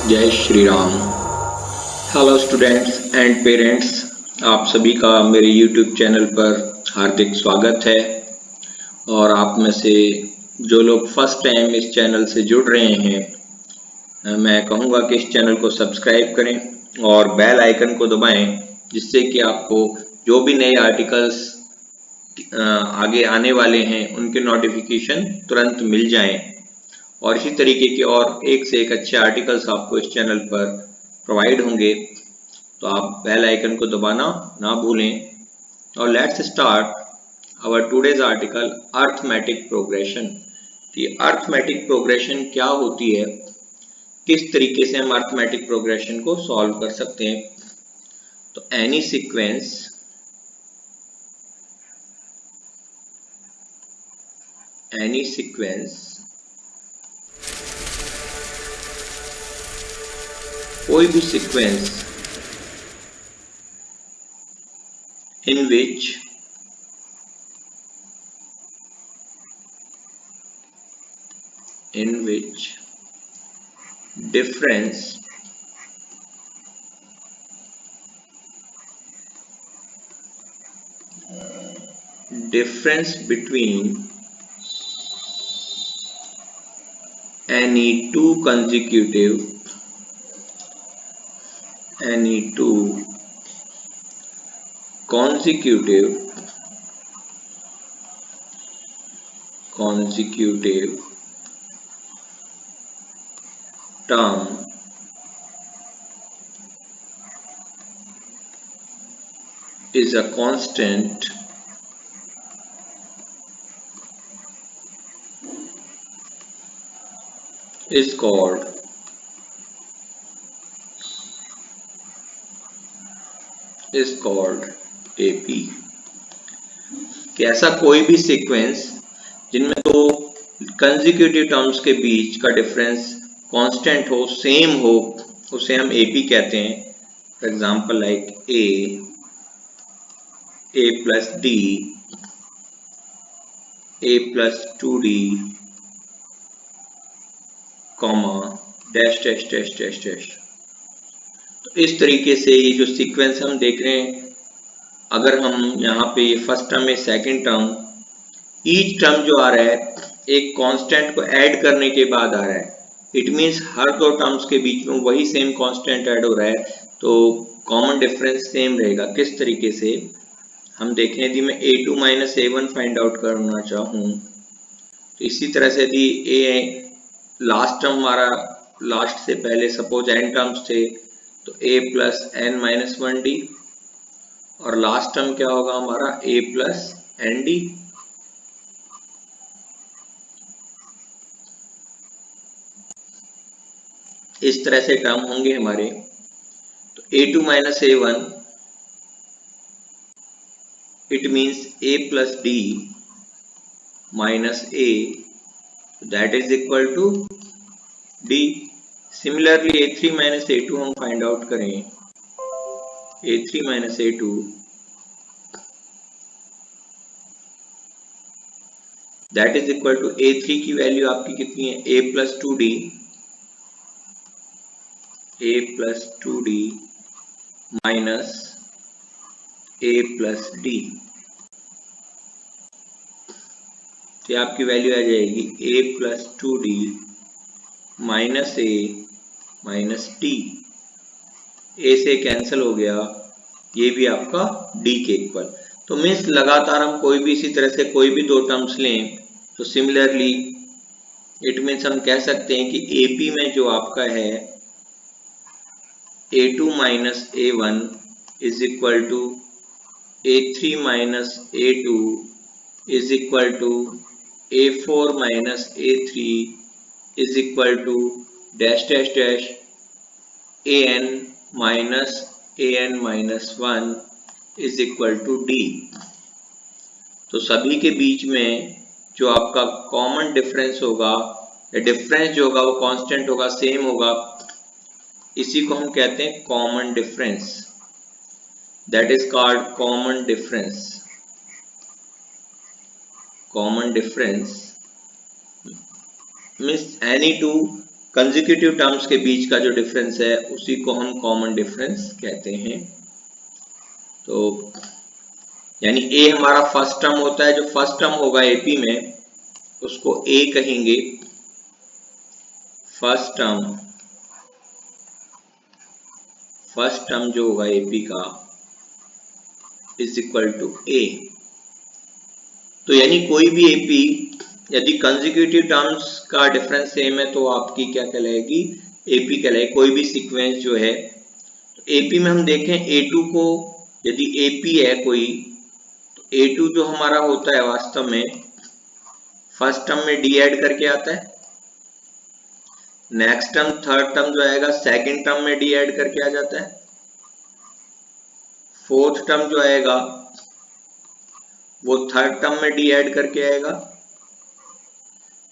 जय Shri Ram. Hello students and parents, आप सभी का मेरे यूट्यूब चैनल पर हार्दिक स्वागत है। और आप में से जो लोग फर्स्ट टाइम इस चैनल से जुड़ रहे हैं, मैं कहूँगा कि इस चैनल को सब्सक्राइब करें और बेल आइकन को दबाएं, जिससे कि आपको जो भी नए आर्टिकल्स आगे आने वाले हैं उनके नोटिफिकेशन तुरंत मिल जाएं। और इसी तरीके के और एक से एक अच्छे आर्टिकल्स आपको इस चैनल पर प्रोवाइड होंगे, तो आप बेल आइकन को दबाना ना भूलें। और let's start our today's article arithmetic progression. कि अर्थमेटिक प्रोग्रेशन क्या होती है, किस तरीके से हम अर्थमेटिक प्रोग्रेशन को सॉल्व कर सकते हैं। तो एनी सीक्वेंस कोई भी sequence in which difference between any two consecutive term is a constant is called AP। कि ऐसा कोई भी सीक्वेंस जिनमें दो कंसेक्यूटिव टर्म्स के बीच का डिफरेंस कांस्टेंट हो, सेम हो, उसे हम AP कहते हैं। For example like a plus d, a plus 2d, comma dash dash dash dash dash. तो इस तरीके से ये जो सीक्वेंस हम देख रहे हैं, अगर हम यहाँ पे ये फर्स्ट टर्म है, सेकंड टर्म, ईच टर्म जो आ रहा है एक कांस्टेंट को ऐड करने के बाद आ रहा है। इट मींस हर दो टर्म्स के बीच में वही सेम कांस्टेंट ऐड हो रहा है, तो कॉमन डिफरेंस सेम रहेगा। किस तरीके से हम देखें, यदि मैं a2 minus a1 find out करना चाहूँ, तो इसी तरह से यदि लास्ट टर्म हमारा लास्ट से पहले सपोज n टर्म्स थे, तो a plus n minus 1d, और लास्ट टर्म क्या होगा हमारा a प्लस nd। इस तरह से टर्म होंगे हमारे। तो a2 minus a1 it means a plus d minus a, that is equal to d। Similarly a3 minus a2 हम फाइंड आउट करें, a3 minus a2 that is equal to a3 की value आपकी कितनी है, a plus 2d, a plus 2d minus a plus d। तो आपकी value आ जाएगी a plus 2d minus a minus d। a से कैंसिल हो गया, ये भी आपका d के इक्वल। तो मीन्स लगातार हम कोई भी इसी तरह से कोई भी दो टर्म्स लें, तो सिमिलरली इट मीन्स हम कह सकते हैं कि AP में जो आपका है a2 minus a1 is equal to a3 minus a2 is equal to a4 minus a3 is equal to dash dash dash an minus 1 is equal to d। तो सभी के बीच में जो आपका कॉमन डिफरेंस होगा, या डिफरेंस जो होगा वो कांस्टेंट होगा, सेम होगा, इसी को हम कहते हैं common difference. That is called common difference. Common difference means any two consecutive terms के बीच का जो डिफरेंस है उसी को हम कॉमन डिफरेंस कहते हैं। तो यानी ए हमारा फर्स्ट टर्म होता है, जो फर्स्ट टर्म होगा एपी में उसको ए कहेंगे, फर्स्ट टर्म जो होगा एपी का इज इक्वल टू ए। तो यानी कोई भी एपी यदि कंसेक्यूटिव टर्म्स का डिफरेंस सेम है तो आपकी क्या कहलाएगी, एपी कहलाएगी। कोई भी सीक्वेंस जो है तो एपी में हम देखें ए2 को, यदि एपी है कोई तो ए2 जो हमारा होता है वास्तव में फर्स्ट टर्म में डी ऐड करके आता है, नेक्स्ट टर्म थर्ड टर्म जो आएगा सेकंड टर्म में डी ऐड करके आ जाता है, फोर्थ टर्म जो आएगा वो थर्ड टर्म में डी ऐड करके आएगा।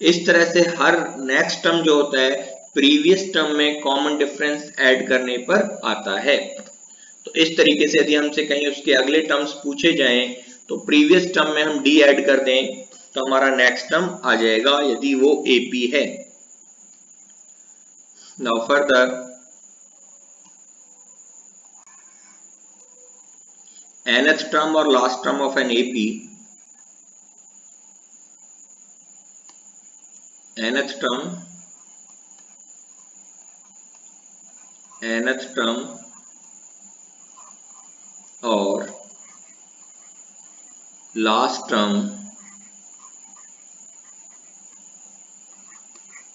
इस तरह से हर नेक्स्ट टर्म जो होता है प्रीवियस टर्म में कॉमन डिफरेंस ऐड करने पर आता है। तो इस तरीके से यदि हमसे कहीं उसके अगले टर्म्स पूछे जाएं तो प्रीवियस टर्म में हम डी ऐड कर दें तो हमारा नेक्स्ट टर्म आ जाएगा यदि वो एपी है। Now further nth term or last term of an AP, nth term और last term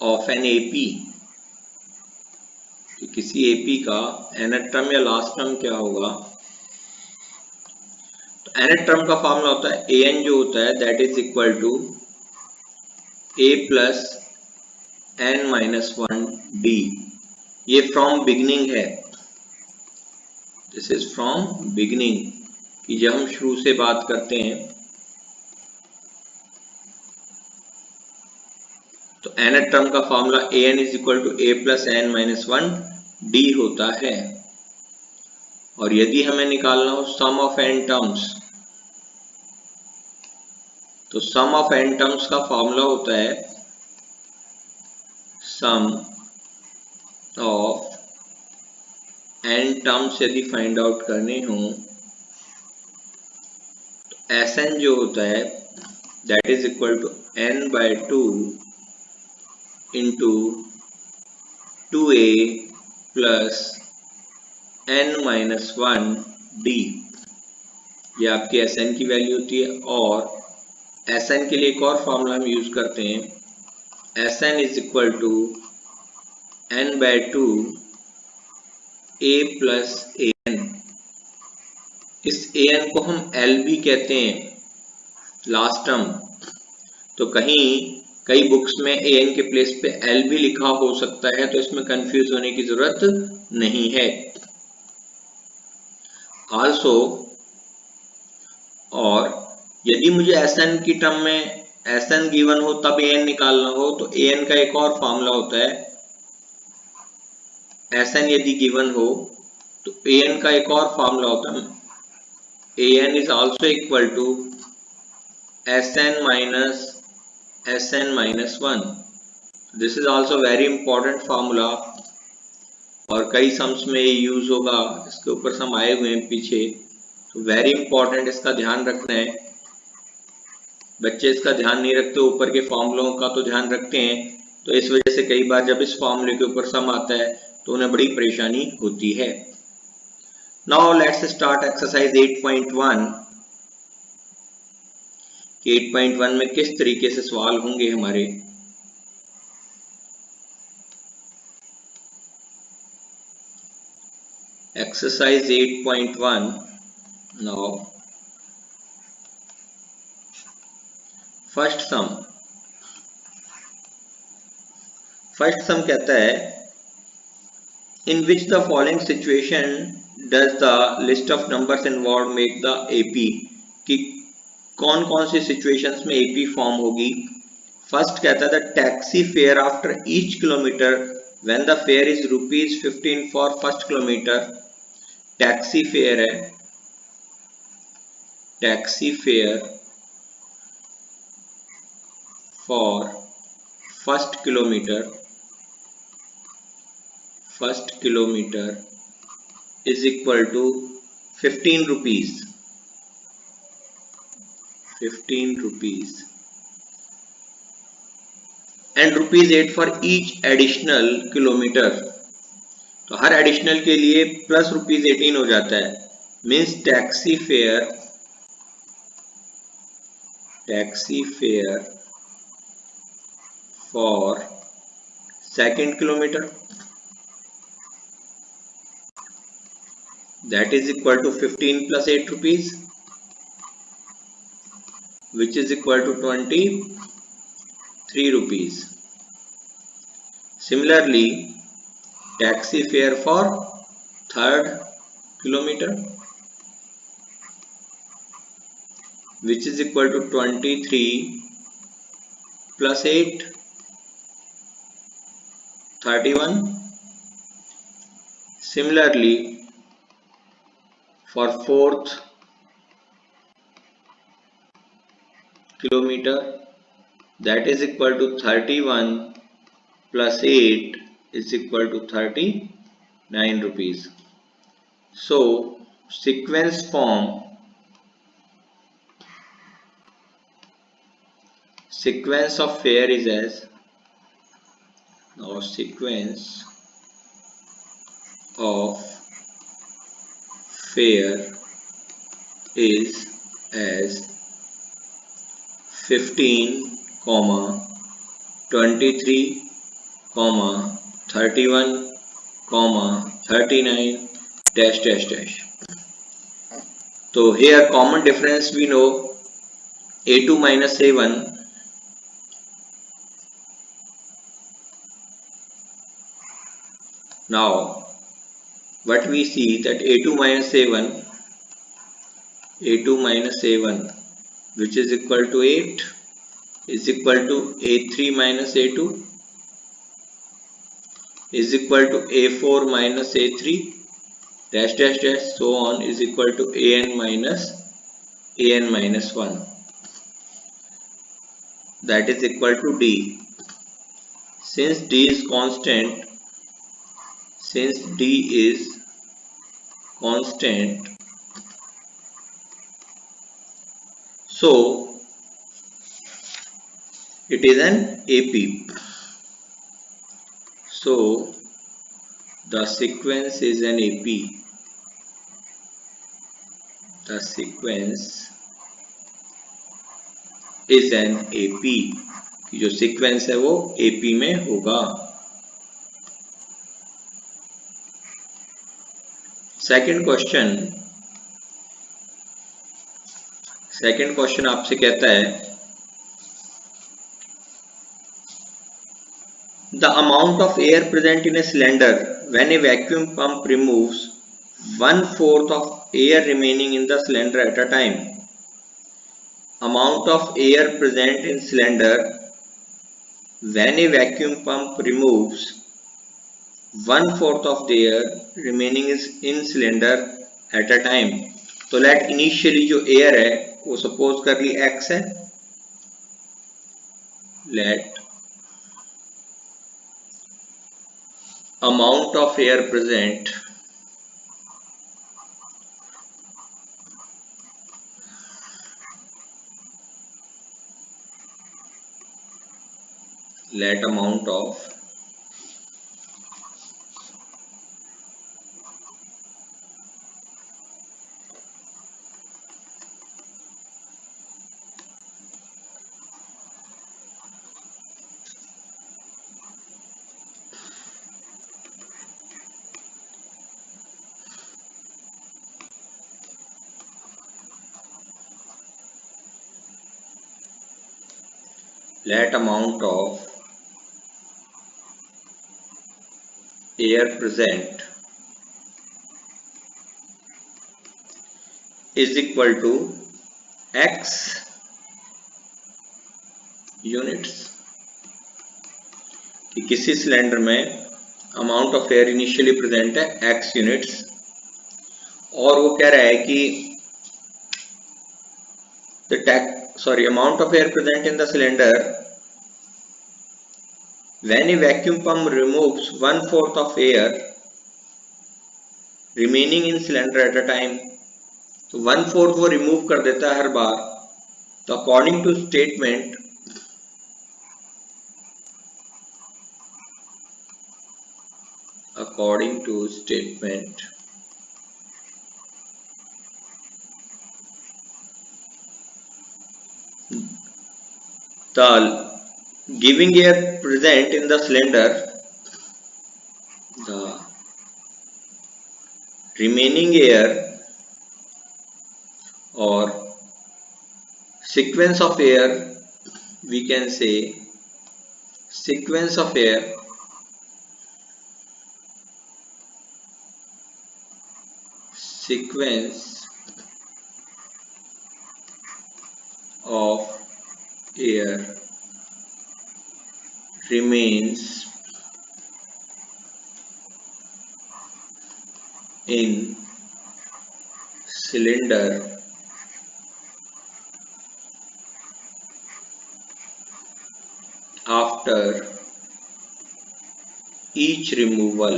of an AP, कि किसी AP का nth term या last term क्या होगा। तो nth term का फॉर्मूला होता है an जो होता है that is equal to a plus n minus 1 d। ये फ्रॉम बिगनिंग है, दिस इज फ्रॉम बिगनिंग, कि जब हम शुरू से बात करते हैं तो nth टर्म का formula an is equal to a plus n minus 1 d होता है। और यदि हमें निकालना हो सम ऑफ n टर्म्स तो सम ऑफ n टर्म्स का फॉर्मूला होता है सम ऑफ n टर्म्स यदि फाइंड आउट करने हो तो Sn जो होता है that is equal to n by 2 into 2a plus n minus 1 d। ये आपकी Sn की वैल्यू होती है। और Sn के लिए एक और फॉर्मूला हम यूज करते हैं, Sn is equal to n by 2 a plus an। इस an को हम l भी कहते हैं लास्ट टर्म। तो कहीं कई बुक्स में an के प्लेस पे l भी लिखा हो सकता है, तो इसमें कंफ्यूज होने की जरूरत नहीं है। आल्सो और यदि मुझे Sn की टर्म में Sn गिवन हो तब an निकालना हो तो an का एक और फॉर्मूला होता है, Sn यदि गिवन हो तो an का एक और फॉर्मूला होता है, an is also equal to Sn minus 1। This is also very important formula और कई सम्स में ये यूज होगा, इसके ऊपर सम आए हुए हैं पीछे, तो वेरी इंपॉर्टेंट, इसका ध्यान रखना है। बच्चे इसका ध्यान नहीं रखते, ऊपर के फॉर्मूलों का तो ध्यान रखते हैं, तो इस वजह से कई बार जब इस फॉर्मूले के ऊपर सम आता है तो उन्हें बड़ी परेशानी होती है। नाउ लेट्स स्टार्ट एक्सरसाइज 8.1 कि 8.1 में किस तरीके से सवाल होंगे हमारे। एक्सरसाइज 8.1 नाउ फर्स्ट सम कहता है in which the following situation does the list of numbers involve make the AP, कि कौन कौन सी सिचुएशंस में एपी फॉर्म होगी। फर्स्ट कहता है the taxi fare after each kilometre when the fare is ₹15 for first kilometre. Taxi fare है, taxi fare for first kilometre first kilometer is equal to 15 rupees. 15 rupees and rupees 8 for each additional kilometer. तो हर additional के लिए plus rupees 18 हो जाता है. Means taxi fare for second kilometre that is equal to 15 plus 8 rupees, which is equal to 23 rupees. Similarly, taxi fare for third kilometer, which is equal to 23 plus 8, 31. Similarly, for fourth kilometer, that is equal to 31 plus 8 is equal to 39 rupees. So sequence of fare is as now. Sequence of fare is as 15, 23, 31, 39 dash dash dash. So here common difference we know A2 minus A1 . Now what we see that A2 minus A1 which is equal to 8 is equal to A3 minus A2 is equal to A4 minus A3 dash dash dash so on is equal to an minus 1, that is equal to D. Since D is constant, so it is an AP. So the sequence is an AP. The sequence is an AP. जो sequence है वो AP में होगा. Second question आपसे कहता है the amount of air present in a cylinder when a vacuum pump removes 1/4 of air remaining in the cylinder at a time. Amount of air present in cylinder when a vacuum pump removes 1/4 of the air remaining is in cylinder at a time. तो let initially जो air है वो suppose कर ली x है. Let amount of air present let amount of air present is equal to x units. कि किसी cylinder में amount of air initially present है x यूनिट्स और वो कह रहा है कि amount of air present in the cylinder When a vacuum pump removes 1/4 of air remaining in cylinder at a time, तो 1/4 वो रिमूव कर देता है हर बार, तो according to statement the giving air present in the cylinder, the remaining air or sequence of air, we can say sequence of air sequence of air remains in cylinder after each removal.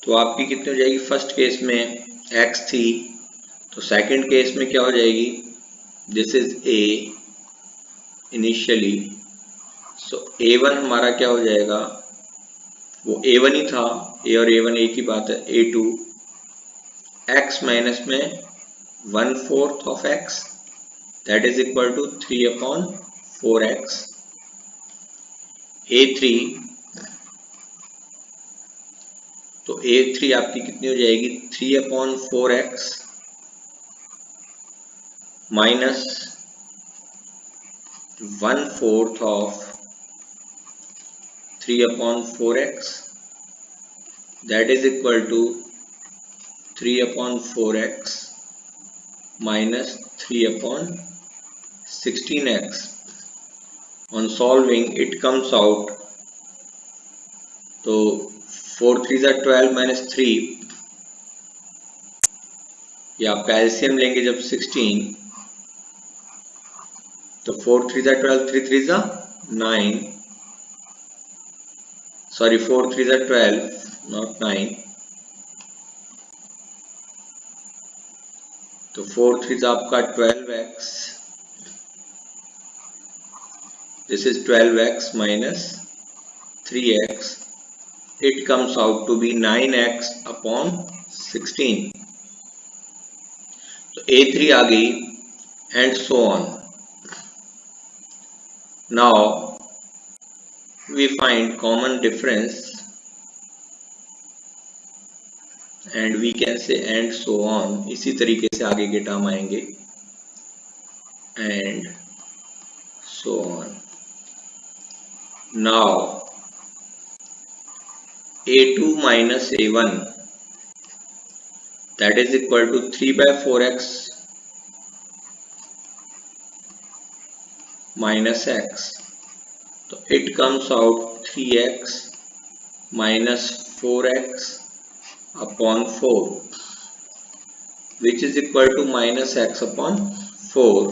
तो आपकी कितनी हो जाएगी? First case में x थी, तो second case में क्या हो जाएगी? This is a initially, so a1 हमारा क्या हो जाएगा? वो a1 ही था, a और a1 एक ही बात है, a2 x माइनस में 1/4 of x, that is equal to 3/4x. a3, तो a3 आपकी कितनी हो जाएगी? 3/4x minus 1/4 of 3/4x, that is equal to 3/4x minus 3/16x. On solving it comes out, तो 4 3 12 minus 3, या आपका एलसीएम लेंगे जब 16, तो 4 3 12, 3 3 9, सॉरी 4 3 12 नॉट 9, तो 4 3 आपका 12x, this is 12x minus 3x, it comes out to be 9x upon 16. तो a3 आ गई and so on. Now we find common difference and we can say and so on. इसी तरीके से आगे के term आएंगे and so on. Now a2 minus a1, that is equal to 3/4x minus x. So it comes out 3x minus 4x upon 4, which is equal to minus x upon 4.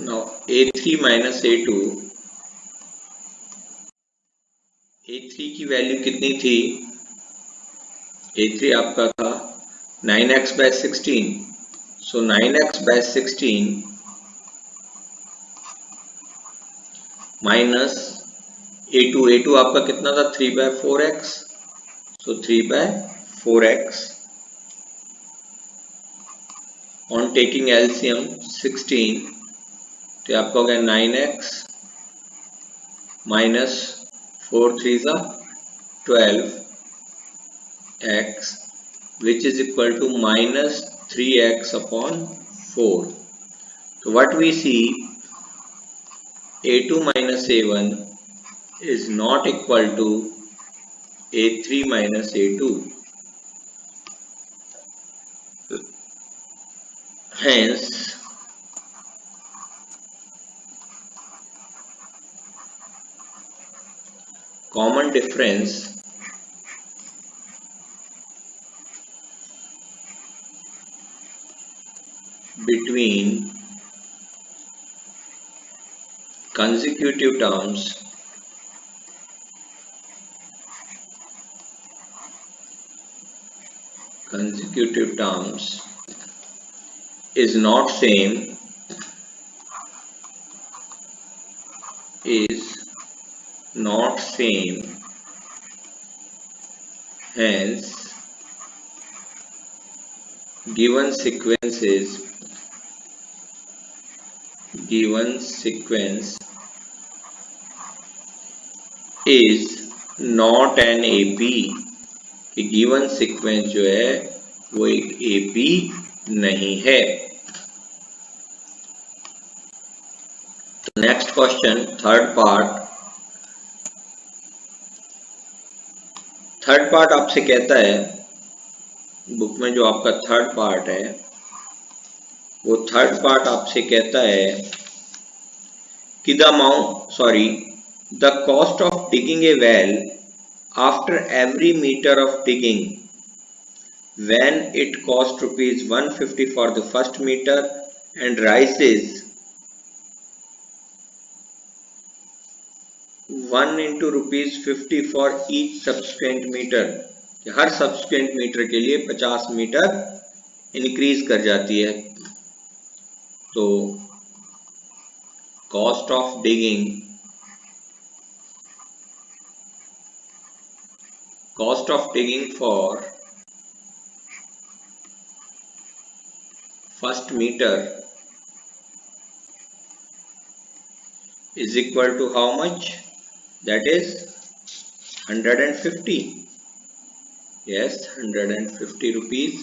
Now a3 minus a2, a3 की value कितनी थी? a3 आपका था 9x/16, सो 9x/16 minus a2 आपका कितना था? 3/4x, so 3/4x on taking LCM 16, तो आपका हो गया 9x minus 4 3 12x, which is equal to minus 3x upon 4. So what we see, a2 minus a1 is not equal to a3 minus a2. Hence common difference between consecutive terms is not same hence given sequence is not an AP कि given sequence जो है वो एक AP नहीं है। Next question third part आपसे कहता है, बुक में जो आपका थर्ड पार्ट है वो थर्ड पार्ट आपसे कहता है कि the cost of digging a well after every metre of digging when it cost rupees 150 for the first meter and rises 1 into rupees 50 for each subsequent meter, हर subsequent metre के लिए 50 metre increase कर जाती है। तो cost of digging for first meter is equal to how much? That is 150. Yes, 150 rupees.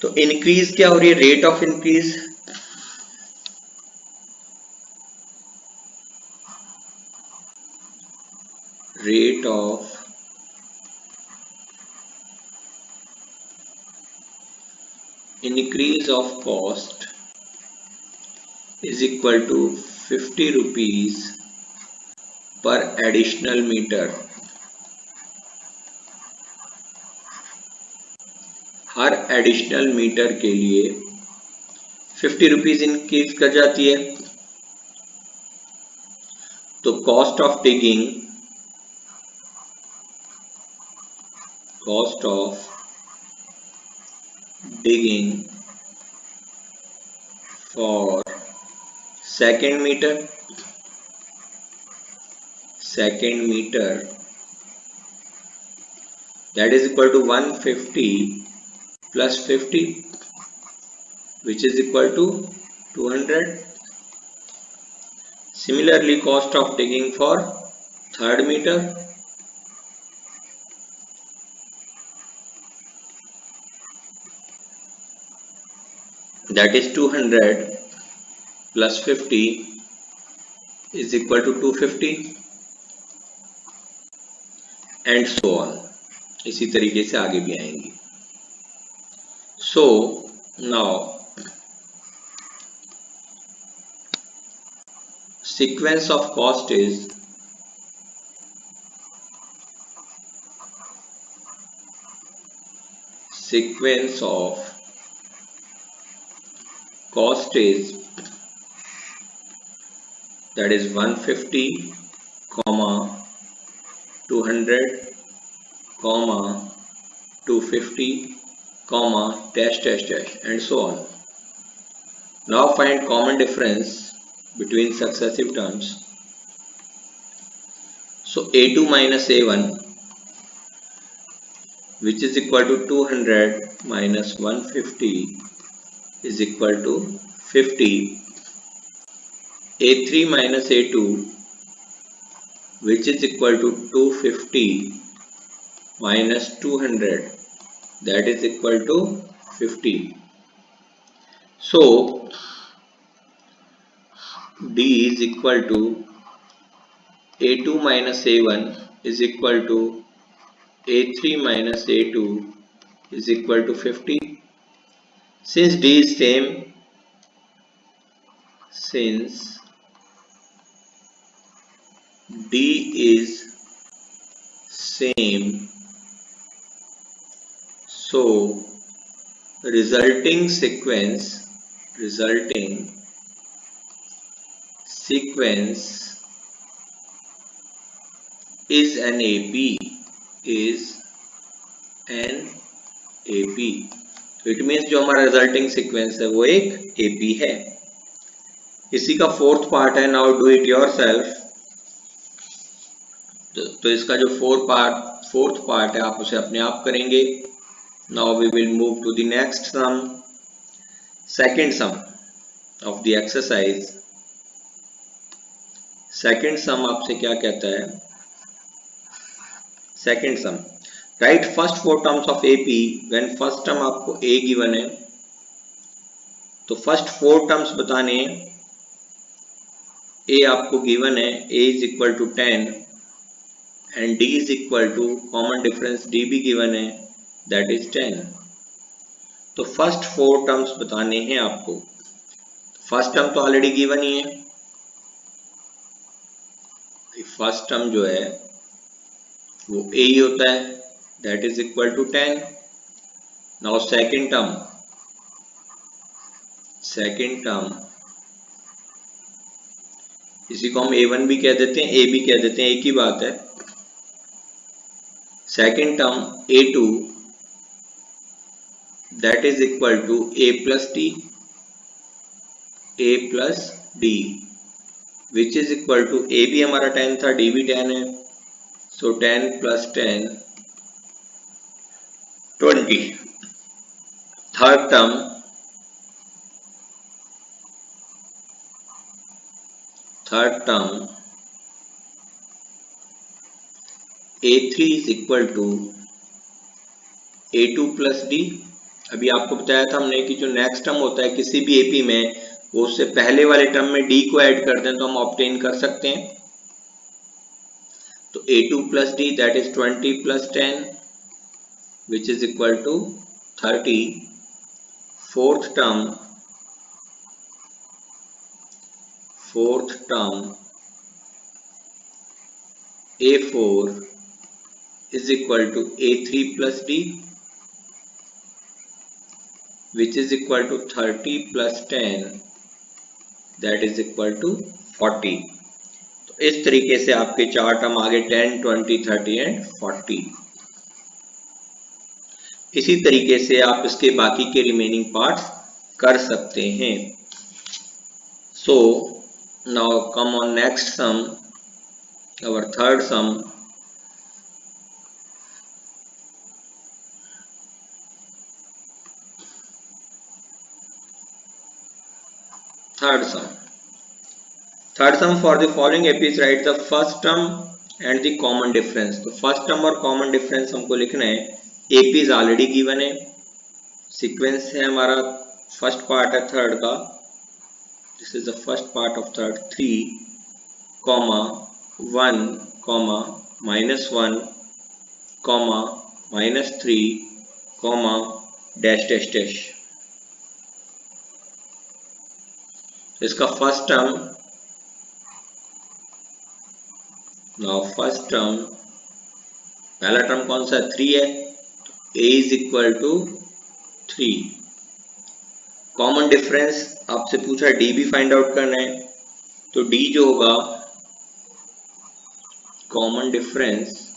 तो increase क्या हो रही है? Rate of increase increase of cost is equal to 50 rupees per additional meter। हर एडिशनल मीटर के लिए 50 rupees increase कर जाती है। तो cost of digging for second metre that is equal to 150 plus 50 which is equal to 200। Similarly, cost of digging for third meter that is 200 plus 50 is equal to 250 and so on। इसी तरीके से आगे भी आएंगी। So now sequence of cost is that is 150, 200, 250, dash dash dash and so on। Now find common difference between successive terms। So A2 minus A1 which is equal to 200 minus 150 is equal to 50। A3 minus A2 which is equal to 250 minus 200 that is equal to 50। So D is equal to A2 minus A1 is equal to A3 minus A2 is equal to 50। Since D is same, since D is same, so resulting sequence is an AP, is an AP. It means जो हमारा resulting sequence है वो एक AP है। इसी का fourth part है, now do it yourself. तो इसका जो फोर्थ पार्ट है आप उसे अपने आप करेंगे। Now we will move to the next sum, second sum of the exercise. Second sum आपसे क्या कहता है? Second sum, write first 4 terms of AP when first term आपको A गिवन है, तो फर्स्ट 4 टर्म्स बताने हैं। A आपको गिवन है, A is equal to 10 and D is equal to common difference D भी गिवन है, दैट इज 10। तो फर्स्ट 4 टर्म्स बताने हैं आपको। फर्स्ट टर्म तो ऑलरेडी गिवन ही है, फर्स्ट टर्म जो है वो A ही होता है, that is equal to 10। Now second term इसी को हम A1 भी कह देते हैं, A भी कह देते हैं, एक ही बात है। Second term A2 that is equal to A plus D which is equal to A भी हमारा 10 था, D भी 10 है, so 10 plus 10 20। Third term A3 is equal to A2 plus D। अभी आपको बताया था हमने कि जो नेक्स्ट टर्म होता है किसी भी AP में, वो उससे पहले वाले टर्म में D को ऐड कर दें तो हम ऑब्टेन कर सकते हैं। तो A2 plus D that is 20 plus 10 which is equal to 30। Fourth term A4 is equal to A3 plus D which is equal to 30 plus 10 that is equal to 40। तो इस तरीके से आपके चार टर्म आगे 10, 20, 30 एंड 40। इसी तरीके से आप इसके बाकी के रिमेनिंग पार्ट्स कर सकते हैं। So now come on next sum, our third sum। Third sum for the following APs, write the first term and the common difference। तो फर्स्ट टर्म और कॉमन डिफरेंस हमको लिखना है। APs ऑलरेडी गिवन है, sequence है हमारा, first part है third का, this is the first part of third, 3, 1, -1, -3, dash dash dash. इसका first term, now first term पहला टर्म कौन सा है? 3 है, तो A is equal to 3। Common difference आपसे पूछा है D भी फाइंड आउट करना है, तो D जो होगा कॉमन डिफरेंस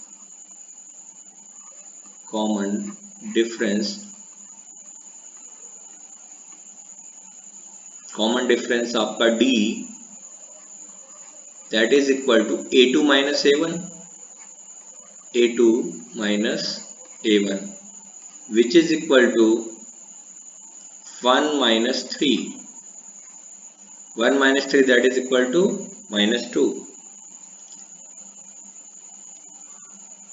आपका D that is equal to A2 minus A1 which is equal to 1 minus 3 that is equal to -2।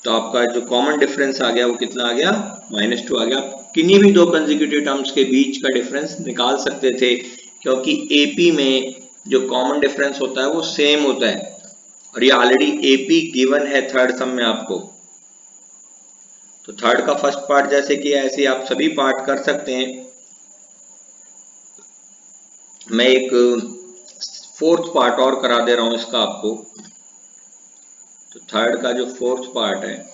तो आपका जो कॉमन डिफरेंस आ गया वो कितना आ गया? -2 आ गया। किन्हीं भी दो कंसेक्यूटिव टर्म्स के बीच का डिफरेंस निकाल सकते थे, क्योंकि AP में जो कॉमन डिफरेंस होता है वो सेम होता है, और ये ऑलरेडी AP गिवन है थर्ड सम में आपको। तो थर्ड का फर्स्ट पार्ट जैसे कि ऐसे आप सभी पार्ट कर सकते हैं। मैं एक फोर्थ पार्ट और करा दे रहा हूं इसका आपको। तो थर्ड का जो फोर्थ पार्ट है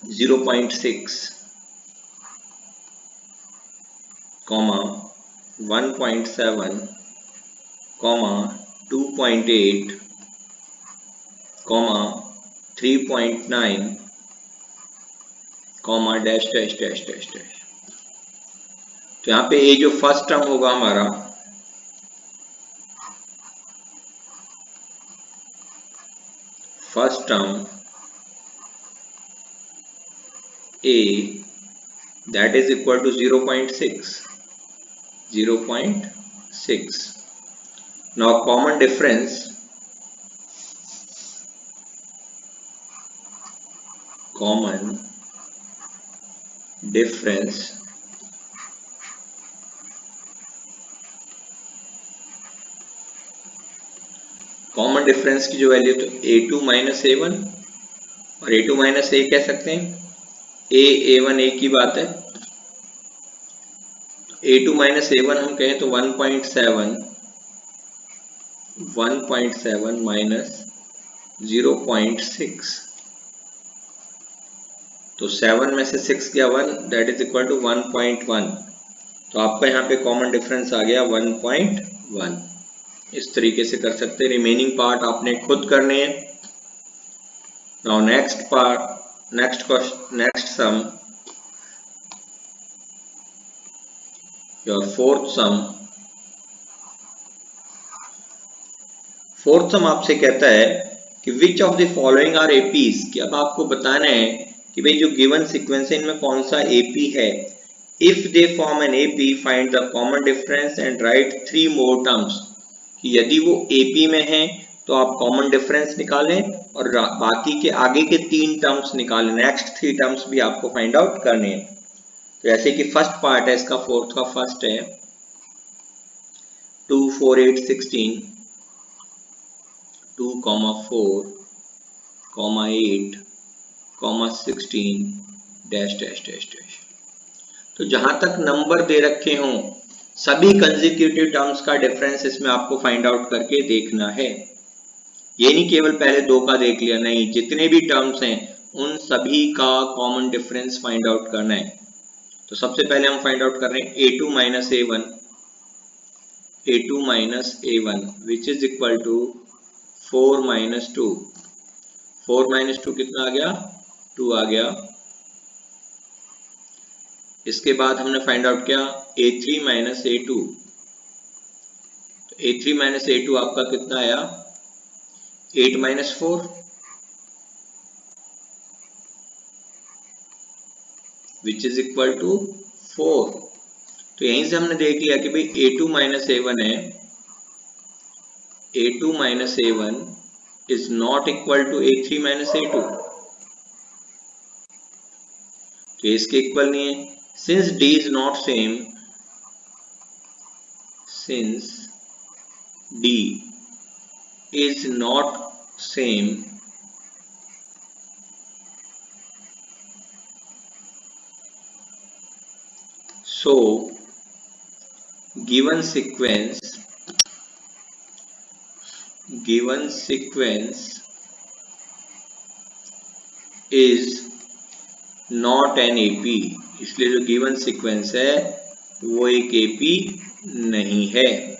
0.6, 1.7, 2.8, 3.9, dash dash dash dash dash. तो यहाँ पे ये जो फर्स्ट टर्म होगा हमारा first term a that is equal to 0.6, 0.6. Now common difference common difference की जो वैल्यू तो a2 माइनस a1 और a2 माइनस a कह सकते हैं, a1 एक की बात है। a2 माइनस a1 हम कहें तो 1.7 माइनस 0.6, तो 7 में से 6 गया 1, दैट इज इक्वल टू 1.1। तो आपका यहाँ पे कॉमन डिफरेंस आ गया 1.1। इस तरीके से कर सकते हैं। रिमेनिंग पार्ट आपने खुद करने हैं। Now next part, next question, next sum, your fourth sum आपसे कहता है कि which of the following are APs, कि अब आपको बताना है कि भाई जो गिवन सीक्वेंस है इनमें कौन सा एपी है। If they form an AP find the common difference and right 3 more terms, कि यदि वो एपी में है तो आप कॉमन डिफरेंस निकालें और बाकी के आगे के 3 टर्म्स निकालें, नेक्स्ट 3 टर्म्स भी आपको फाइंड आउट करने हैं। तो जैसे कि फर्स्ट पार्ट है इसका, फोर्थ का फर्स्ट है 2, 4, 8, 16, 2, 4, 8, 16, डैश डैश डैश डैश। तो जहां तक नंबर दे रखे हों सभी कंसेक्यूटिव टर्म्स का डिफरेंस इसमें आपको फाइंड आउट करके देखना है। ये नहीं केवल पहले 2 का देख लिया, नहीं, जितने भी टर्म्स हैं उन सभी का कॉमन डिफरेंस फाइंड आउट करना है। तो सबसे पहले हम फाइंड आउट कर रहे हैं a2 minus a1 which is equal to 4 minus 2। 4 minus 2 कितना आ गया? 2 आ गया। इसके बाद हमने फाइंड आउट किया a3 माइनस a2। तो a3 माइनस a2 आपका कितना आया? 8 minus 4 which is equal to 4। तो यहीं से हमने देख लिया कि भाई a2 माइनस a1 है, a2 minus a1 is not equal to a3 minus a2, तो इसके इक्वल नहीं है। Since d is not same, since d is not same, so given sequence is not an AP, इसलिए जो given sequence है वो एक AP नहीं है।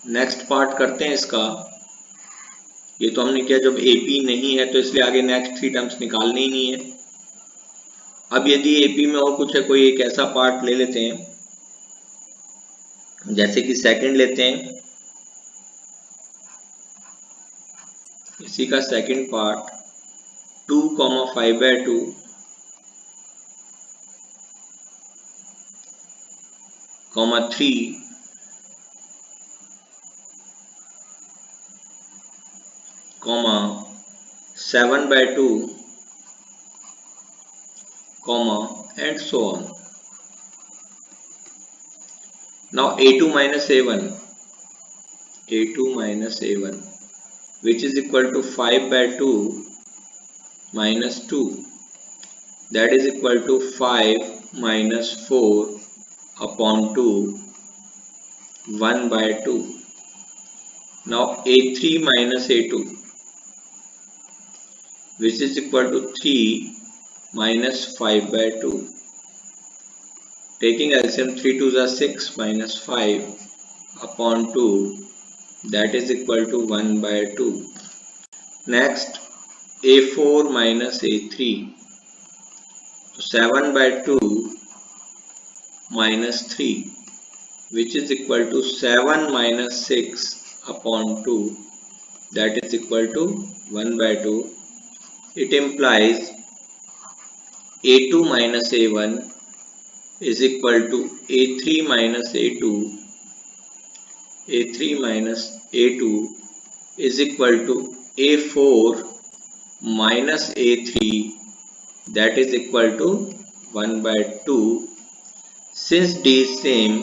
नेक्स्ट पार्ट करते हैं इसका। ये तो हमने किया जब AP नहीं है तो इसलिए आगे नेक्स्ट 3 टर्म्स निकालने ही नहीं है। अब यदि AP में और कुछ है, कोई एक ऐसा पार्ट ले लेते हैं, जैसे कि सेकंड लेते हैं, इसी का second part 2, 5/2, 3, 7/2, and so on. Now a2 minus a1 which is equal to 5/2 minus 2, that is equal to 5 minus 4 upon 2 1/2. Now A3 minus A2, which is equal to 3 minus 5/2. Taking LCM, 3 2s are 6 minus 5 upon 2, that is equal to 1/2. Next, A4 minus A3. So 7/2 minus 3, which is equal to 7 minus 6 upon 2, that is equal to 1/2. It implies A2 minus A1 is equal to A3 minus A2. A3 minus A2 is equal to A4 minus A3, that is equal to 1/2. Since D is same,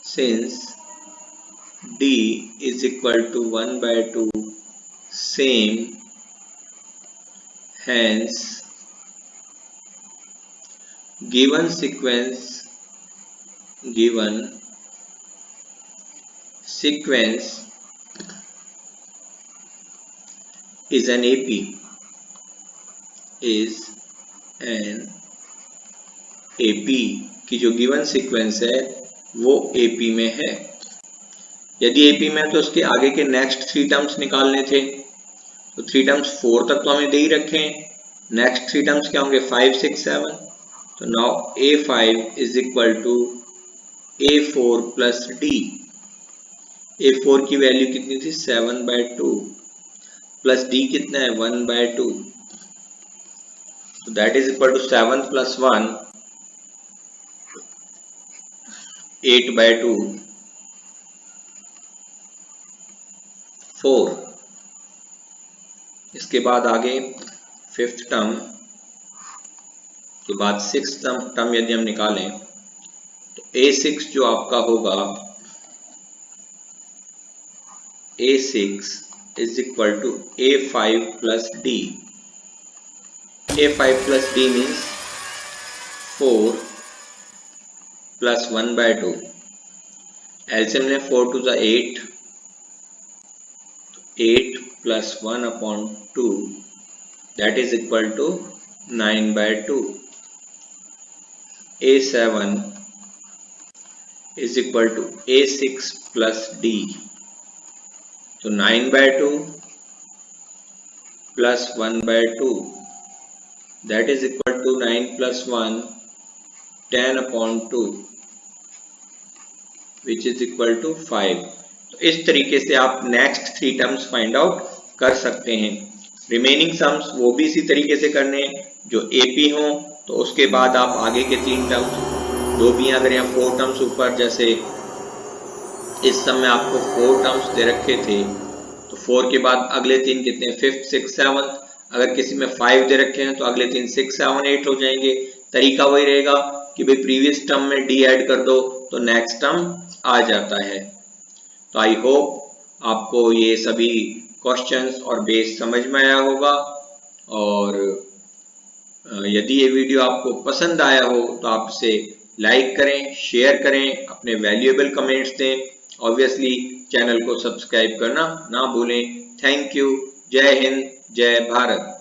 since D is equal to 1/2 same, hence given sequence is an AP, की जो given sequence है वो AP में है। यदि AP में तो उसके आगे के नेक्स्ट 3 टर्म्स निकालने थे, तो 3 टर्म्स 4 तक तो हमें दे ही रखे हैं। नेक्स्ट 3 टर्म्स क्या होंगे? 5 6 7। तो now A5 is equal to A4 plus D। A4 की वैल्यू कितनी थी? 7/2 प्लस D कितना है? 1/2। तो that is equal to 7 plus 1 8/2 4। इसके बाद आगे 5th टर्म के बाद 6th टर्म यदि हम निकालें तो A6 जो आपका होगा, A6 is equal to A5 plus D. A5 plus D means 4 plus 1/2. LCM में 4 to the 8, 8 plus 1 upon 2, that is equal to 9/2. A7 is equal to A6 plus D. So 9/2 plus 1/2, that is equal to 9 plus 1 10 upon 2, which is equal to 5. तो इस तरीके से आप next 3 terms find out कर सकते हैं। Remaining sums वो भी इसी तरीके से करने जो AP हो, तो उसके बाद आप आगे के 3 टर्म्स, जो भी अगर यहाँ 4 टर्म्स ऊपर, जैसे इस सम में आपको 4 टर्म्स दे रखे थे, तो 4 के बाद अगले 3 कितने? 5th 6th 7th। अगर किसी में 5 दे रखे हैं तो अगले 3 6 7 8 हो जाएंगे। तरीका वही रहेगा कि भाई प्रीवियस टर्म में D ऐड कर दो तो नेक्स्ट टर्म आ जाता है। तो आई होप आपको ये सभी क्वेश्चंस और बेस समझ में आया होगा, और यदि ये वीडियो आपको पसंद आया हो तो आप इसे लाइक करें, शेयर करें, अपने वैल्यूएबल कमेंट्स दें। ऑब्वियसली चैनल को सब्सक्राइब करना ना भूलें। Thank you. जय हिंद, जय भारत।